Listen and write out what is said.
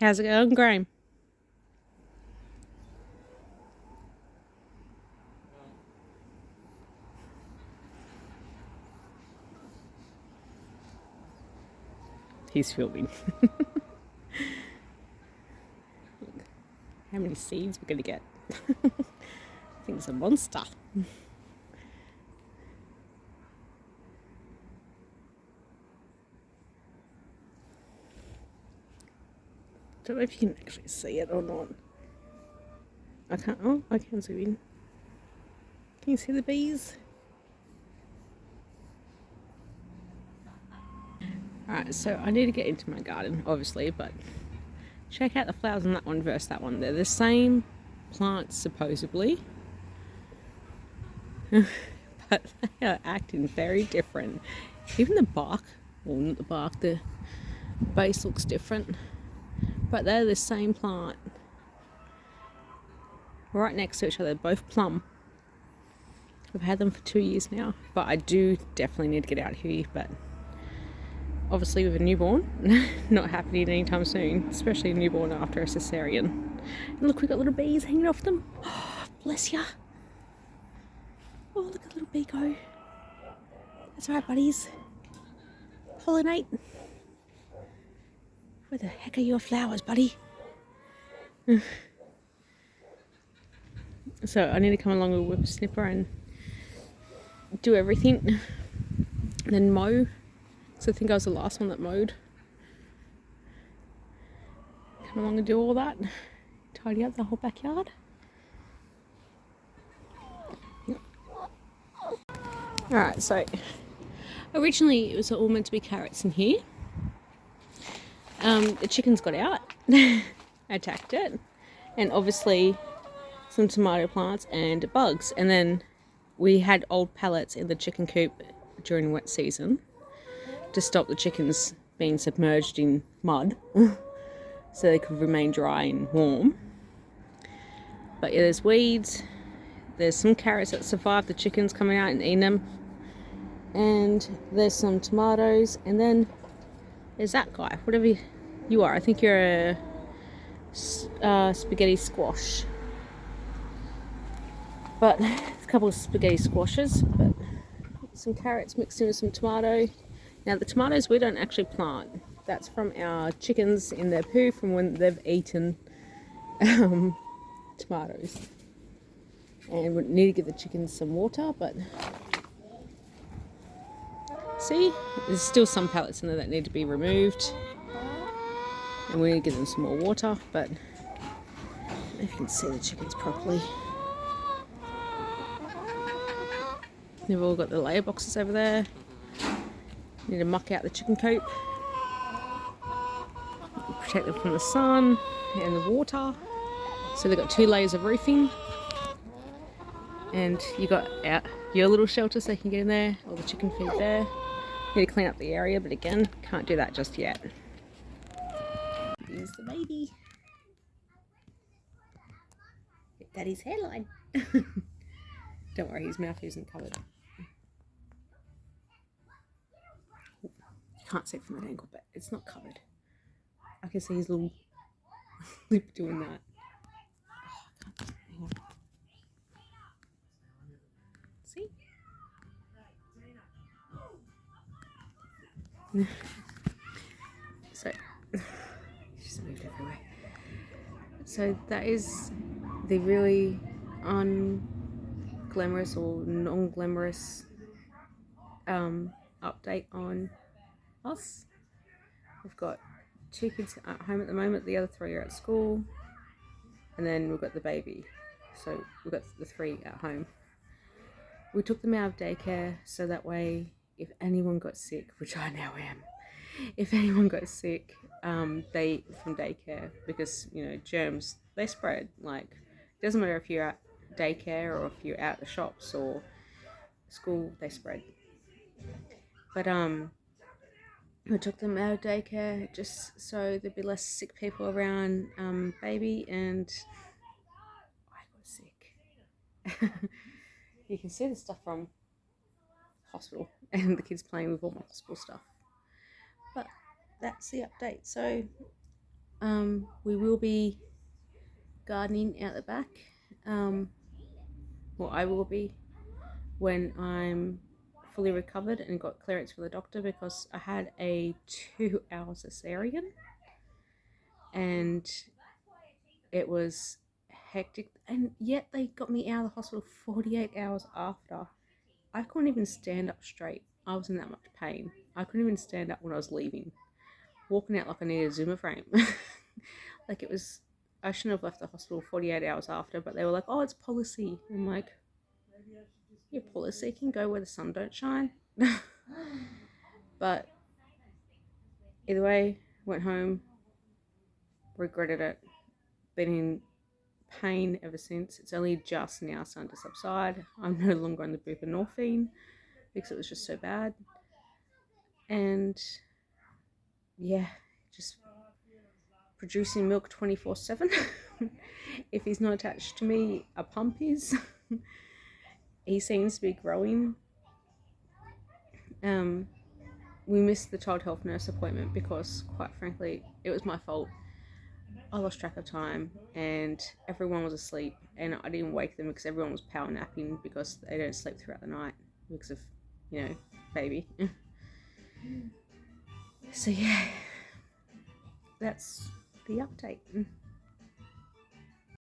How's it going, Graham? He's filming. How many seeds we're gonna get? I think it's a monster. Don't know if you can actually see it or not. I can't. Oh, I can zoom in. Can you see the bees? Alright, so I need to get into my garden, obviously, but check out the flowers on that one versus that one. They're the same plants, supposedly, but they are acting very different. Even the bark, well, not the bark, the base looks different, but they're the same plant. Right next to each other, both plum. I've had them for 2 years now, but I do definitely need to get out here, but obviously with a newborn, not happening anytime soon, especially a newborn after a cesarean. And look, we've got little bees hanging off them. Oh, bless ya. Oh, look at the little bee go. That's alright, buddies. Pollinate. Where the heck are your flowers, buddy? So I need to come along with a whippersnipper and do everything. And then mow. So I think I was the last one that mowed. Come along and do all that. Tidy up the whole backyard. Alright, so originally it was all meant to be carrots in here. The chickens got out, attacked it, and obviously some tomato plants and bugs. And then we had old pallets in the chicken coop during wet season to stop the chickens being submerged in mud so they could remain dry and warm. But yeah, there's weeds, there's some carrots that survived the chickens coming out and eating them, and there's some tomatoes, and then there's that guy, whatever you are. I think you're a spaghetti squash, but a couple of spaghetti squashes, but some carrots mixed in with some tomato. Now the tomatoes we don't actually plant. That's from our chickens in their poo from when they've eaten tomatoes. And we need to give the chickens some water, but see, there's still some pellets in there that need to be removed. And we need to give them some more water, but I don't know if you can see the chickens properly. They've all got the layer boxes over there. Need to muck out the chicken coop. Protect them from the sun and the water. So they've got 2 layers of roofing. And you got out your little shelter so you can get in there, all the chicken feed there. Need to clean up the area, but again, can't do that just yet. Here's the baby. Get Daddy's hairline. Don't worry, his mouth isn't covered. You can't see it from that angle, but it's not covered. I can see his little lip doing that. Oh, hang on. See? So, she's moved everywhere. So that is the really unglamorous or non-glamorous update on us. We've got 2 kids at home at the moment, the other 3 are at school, and then we've got the baby, so we've got the 3 at home. We took them out of daycare so that way if anyone got sick, which I now am, if anyone got sick from daycare, because you know germs, they spread. Like, it doesn't matter if you're at daycare or if you're out at the shops or school, they spread. But we took them out of daycare just so there'd be less sick people around baby, and I got sick. You can see the stuff from hospital and the kids playing with all my hospital stuff. But that's the update. So We will be gardening out the back. Well, I will be when I'm fully recovered and got clearance for the doctor, because I had a 2-hour cesarean and it was hectic, and yet they got me out of the hospital 48 hours after. I couldn't even stand up straight. I was in that much pain. I couldn't even stand up when I was leaving. Walking out like I needed a Zuma frame. Like it was, I shouldn't have left the hospital 48 hours after, but they were like, oh, it's policy. I'm like, your policy can go where the sun don't shine. But either way, went home, regretted it, been in pain ever since. It's only just now starting to subside. I'm no longer on the buprenorphine because it was just so bad. And yeah, just producing milk 24/7. If he's not attached to me, a pump is. He seems to be growing. We missed the child health nurse appointment because, quite frankly, it was my fault. I lost track of time and everyone was asleep, and I didn't wake them because everyone was power napping because they don't sleep throughout the night because of, baby. So yeah, that's the update.